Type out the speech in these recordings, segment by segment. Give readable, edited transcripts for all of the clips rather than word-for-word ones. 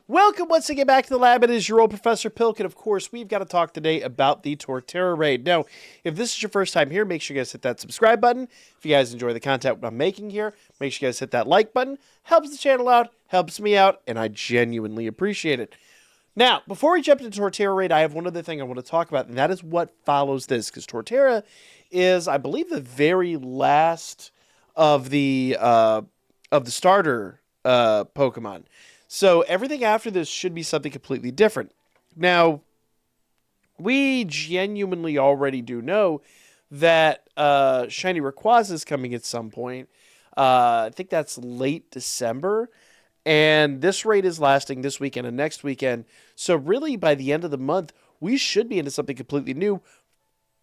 Welcome once again back to the lab. It is your old Professor Pilk, and of course, we've got to talk today about the Torterra raid. Now, if this is your first time here, make sure you guys hit that subscribe button. If you guys enjoy the content I'm making here, make sure you guys hit that like button. Helps the channel out, helps me out, and I genuinely appreciate it. Now, before we jump into Torterra raid, I have one other thing I want to talk about, and that is what follows this, because Torterra is, I believe, the very last of the starter Pokemon. So everything after this should be something completely different. Now, we genuinely already do know that Shiny Rayquaza is coming at some point. I think that's late December. And this raid is lasting this weekend and next weekend. So really, by the end of the month, we should be into something completely new.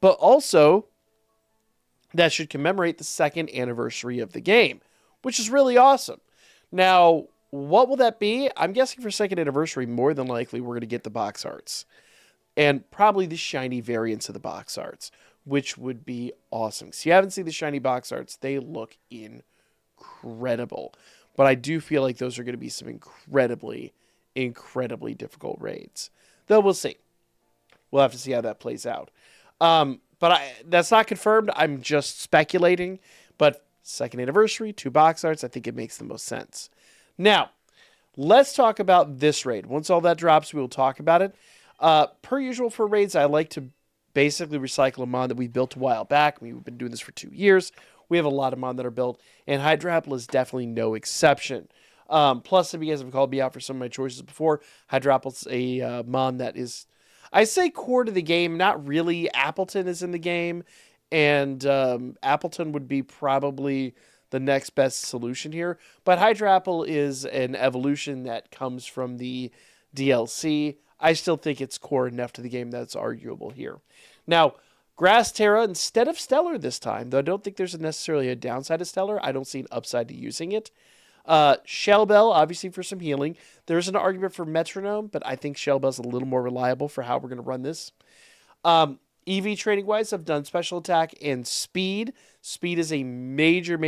But also, that should commemorate the second anniversary of the game, which is really awesome. Now, what will that be? I'm guessing for second anniversary, more than likely, we're going to get the box arts. And probably the shiny variants of the box arts, which would be awesome. So you haven't seen the shiny box arts. They look incredible. But I do feel like those are going to be some incredibly, incredibly difficult raids. Though we'll see. We'll have to see how that plays out. That's not confirmed. I'm just speculating. But second anniversary, 2 box arts, I think it makes the most sense. Now, let's talk about this raid. Once all that drops, we will talk about it. Per usual for raids, I like to basically recycle a mod that we built a while back. We've been doing this for 2 years. We have a lot of mod that are built, and Hydrapple is definitely no exception. Plus, if you guys have called me out for some of my choices before, Hydrapple's a mod that is, I say core to the game. Not really. Appleton is in the game, and Appleton would be probably the next best solution here. But Hydrapple is an evolution that comes from the DLC. I still think it's core enough to the game that's arguable here. Now, Grass Tera, instead of Stellar this time, though I don't think there's necessarily a downside to Stellar, I don't see an upside to using it. Shell Bell, obviously for some healing. There's an argument for Metronome, but I think Shell Bell's a little more reliable for how we're going to run this. EV training wise, I've done special attack and speed. Speed is a major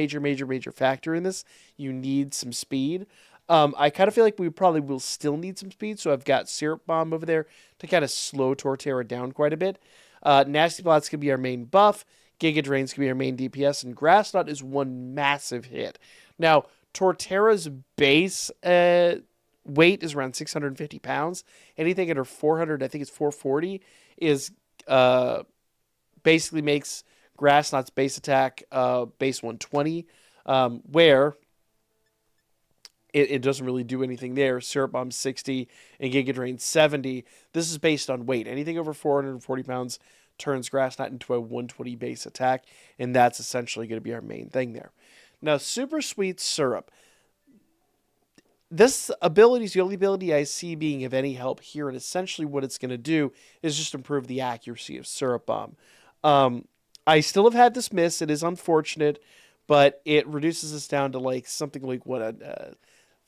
factor in this. You need some speed. I kind of feel like we probably will still need some speed, so I've got Syrup Bomb over there to kind of slow Torterra down quite a bit. Nasty Plots can be our main buff. Giga Drains can be our main DPS, and Grass Knot is one massive hit. Now, Torterra's base weight is around 650 pounds. Anything under 400, I think it's 440, is basically makes Grass Knot's base attack base 120, where it doesn't really do anything there. Syrup Bomb 60 and Giga Drain 70. This is based on weight. Anything over 440 pounds turns Grass Knot into a 120 base attack, and that's essentially going to be our main thing there. Now, Super Sweet Syrup. This ability is the only ability I see being of any help here, and essentially what it's going to do is just improve the accuracy of Syrup Bomb. I still have had this miss. It is unfortunate, but it reduces us down to like something like what a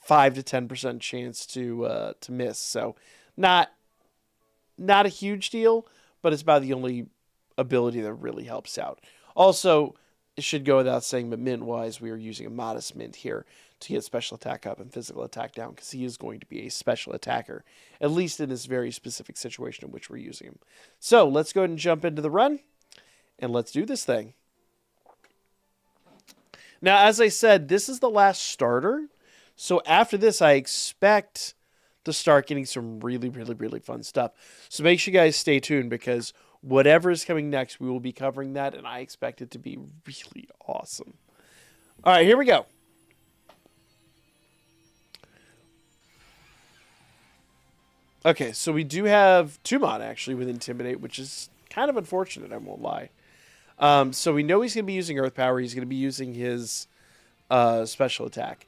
5 to 10% chance to miss. So not a huge deal, but it's about the only ability that really helps out. Also, it should go without saying, but mint-wise, we are using a modest mint here to get special attack up and physical attack down, because he is going to be a special attacker, at least in this very specific situation in which we're using him. So let's go ahead and jump into the run, and let's do this thing. Now, as I said, this is the last starter, so after this, I expect to start getting some really fun stuff. So make sure you guys stay tuned, because whatever is coming next, we will be covering that, and I expect it to be really awesome. All right, here we go. Okay, so we do have Tumon, actually, with Intimidate, which is kind of unfortunate, I won't lie. So we know he's going to be using Earth Power. He's going to be using his special attack.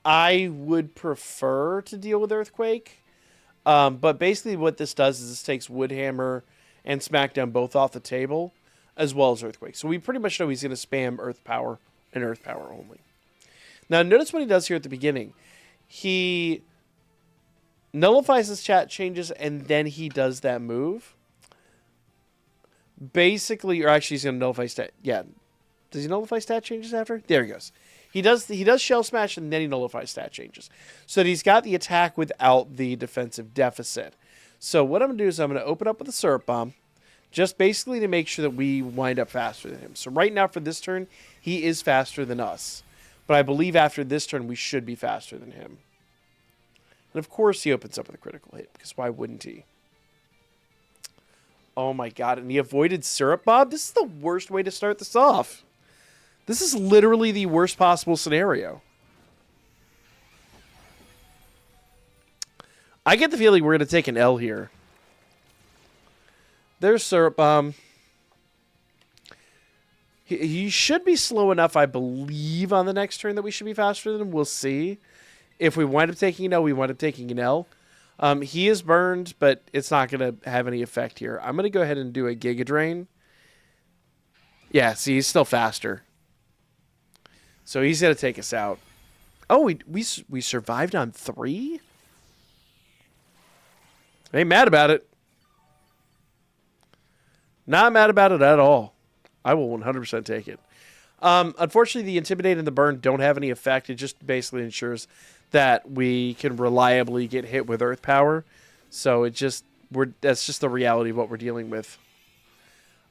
I would prefer to deal with Earthquake, but basically what this does is this takes Woodhammer and Smackdown both off the table, as well as Earthquake. So we pretty much know he's going to spam Earth Power and Earth Power only. Now, notice what he does here at the beginning. He nullifies his chat changes, and then he does that move. Basically, or actually he's going to nullify stat. Yeah. Does he nullify stat changes after? There he goes. He does Shell Smash and then he nullifies stat changes. So that he's got the attack without the defensive deficit. So what I'm going to do is I'm going to open up with a Syrup Bomb, just basically to make sure that we wind up faster than him. So right now for this turn, he is faster than us. But I believe after this turn, we should be faster than him. And of course he opens up with a critical hit, because why wouldn't he? Oh my god, and he avoided Syrup Bomb? This is the worst way to start this off. This is literally the worst possible scenario. I get the feeling we're going to take an L here. There's Syrup Bomb. He should be slow enough, I believe, on the next turn that we should be faster than him. We'll see. If we wind up taking an L, we wind up taking an L. He is burned, but it's not going to have any effect here. I'm going to go ahead and do a Giga Drain. Yeah, see, he's still faster. So he's going to take us out. Oh, we survived on 3? Ain't mad about it. Not mad about it at all. I will 100% take it. Unfortunately, the Intimidate and the Burn don't have any effect. It just basically ensures that we can reliably get hit with Earth Power. So that's just the reality of what we're dealing with.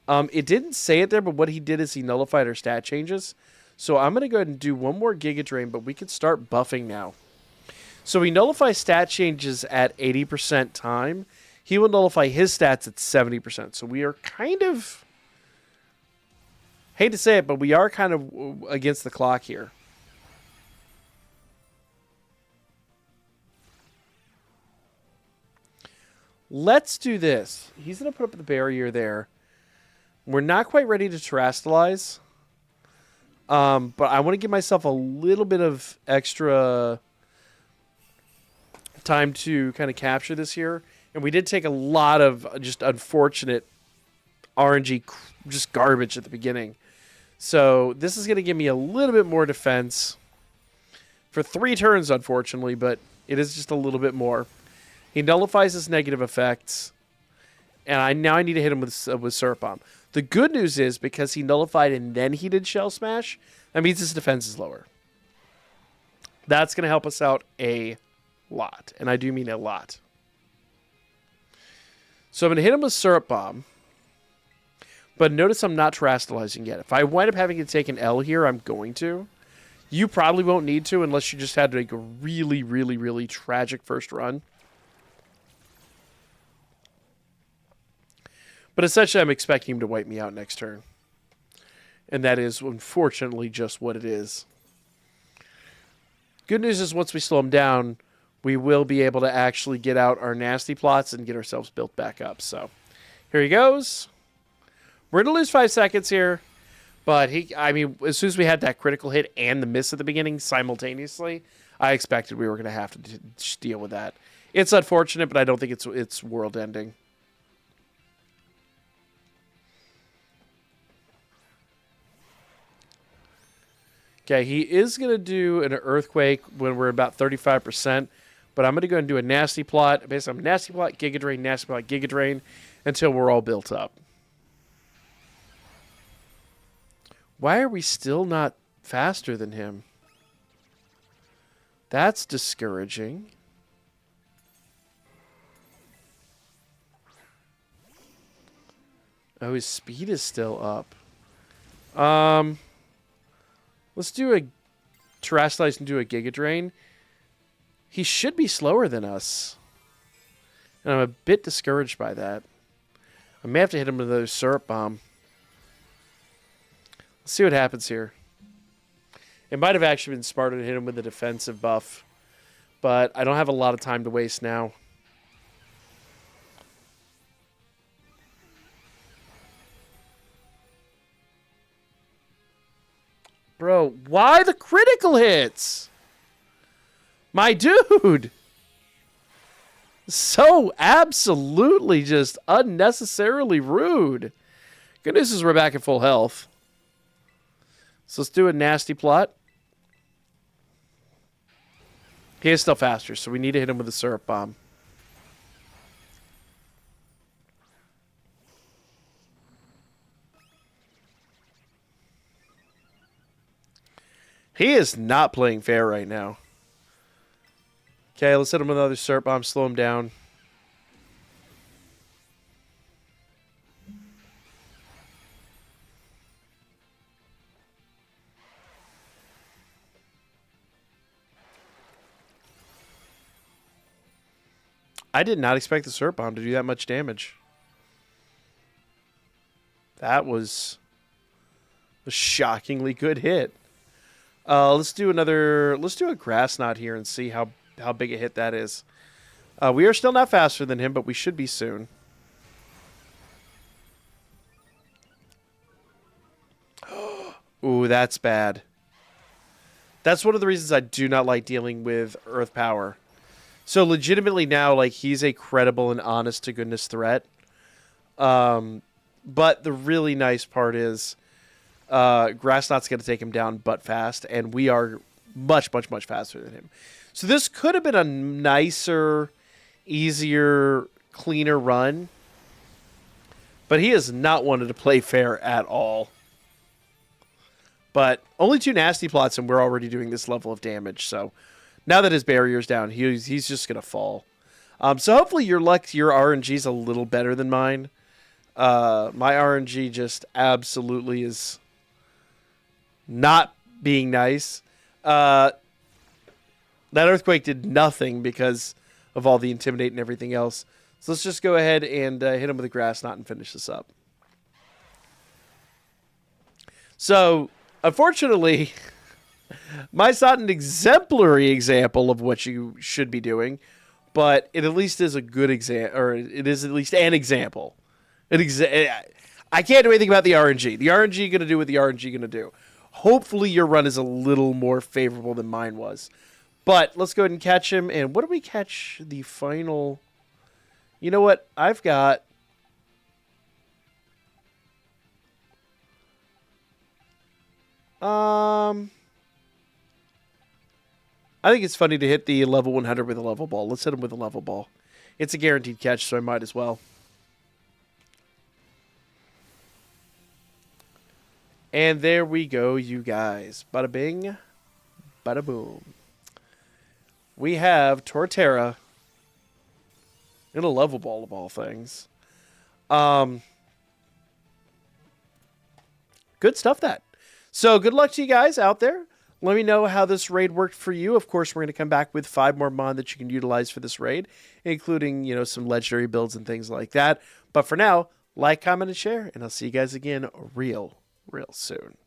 It didn't say it there, but what he did is he nullified our stat changes. So I'm going to go ahead and do one more Giga Drain, but we can start buffing now. So we nullify stat changes at 80% time. He will nullify his stats at 70%. So we are kind of... hate to say it, but we are kind of against the clock here. Let's do this. He's going to put up the barrier there. We're not quite ready to terrestrialize. But I want to give myself a little bit of extra time to kind of capture this here. And we did take a lot of just unfortunate RNG, just garbage at the beginning. So this is going to give me a little bit more defense for 3 turns, unfortunately, but it is just a little bit more. He nullifies his negative effects, and now I need to hit him with Syrup Bomb. The good news is, because he nullified and then he did Shell Smash, that means his defense is lower. That's going to help us out a lot, and I do mean a lot. So I'm going to hit him with Syrup Bomb. But notice I'm not terrestrializing yet. If I wind up having to take an L here, I'm going to. You probably won't need to unless you just had to make a really, really, really tragic first run. But essentially, I'm expecting him to wipe me out next turn. And that is, unfortunately, just what it is. Good news is, once we slow him down, we will be able to actually get out our nasty plots and get ourselves built back up. So, here he goes. We're going to lose 5 seconds here, but as soon as we had that critical hit and the miss at the beginning simultaneously, I expected we were going to have to deal with that. It's unfortunate, but I don't think it's world-ending. Okay, he is going to do an Earthquake when we're about 35%, but I'm going to go and do a Nasty Plot. Basically, I'm Nasty Plot, Giga Drain, Nasty Plot, Giga Drain, until we're all built up. Why are we still not faster than him? That's discouraging. Oh, his speed is still up. Let's do a Terrestrialize and do a Giga Drain. He should be slower than us. And I'm a bit discouraged by that. I may have to hit him with another Syrup Bomb. Let's see what happens here. It might have actually been smarter to hit him with a defensive buff. But I don't have a lot of time to waste now. Bro, why the critical hits? My dude. So absolutely just unnecessarily rude. Good news is we're back at full health. So let's do a Nasty Plot. He is still faster, so we need to hit him with a Syrup Bomb. He is not playing fair right now. Okay, let's hit him with another Cert Bomb. Slow him down. I did not expect the Cert Bomb to do that much damage. That was a shockingly good hit. Let's do a Grass Knot here and see how big a hit that is. We are still not faster than him, but we should be soon. Ooh, that's bad. That's one of the reasons I do not like dealing with Earth Power. So legitimately now, like, he's a credible and honest-to-goodness threat. But the really nice part is Grass Knot's going to take him down butt fast, and we are much, much, much faster than him. So this could have been a nicer, easier, cleaner run. But he has not wanted to play fair at all. But only 2 nasty plots, and we're already doing this level of damage, so... Now that his barrier's down, he's just going to fall. So hopefully your RNG's a little better than mine. My RNG just absolutely is not being nice. That Earthquake did nothing because of all the Intimidate and everything else. So let's just go ahead and hit him with a Grass Knot and finish this up. So, unfortunately... Mine's not an exemplary example of what you should be doing, but it at least is a good example, or it is at least an example. I can't do anything about the RNG. The RNG going to do what the RNG going to do. Hopefully your run is a little more favorable than mine was. But let's go ahead and catch him. And what do we catch the final? You know what? I've got... I think it's funny to hit the level 100 with a level ball. Let's hit him with a level ball. It's a guaranteed catch, so I might as well. And there we go, you guys. Bada bing, bada boom. We have Torterra in a level ball of all things. Good stuff, that. So good luck to you guys out there. Let me know how this raid worked for you. Of course, we're going to come back with 5 more mon that you can utilize for this raid, including, you know, some legendary builds and things like that. But for now, like, comment, and share, and I'll see you guys again real soon.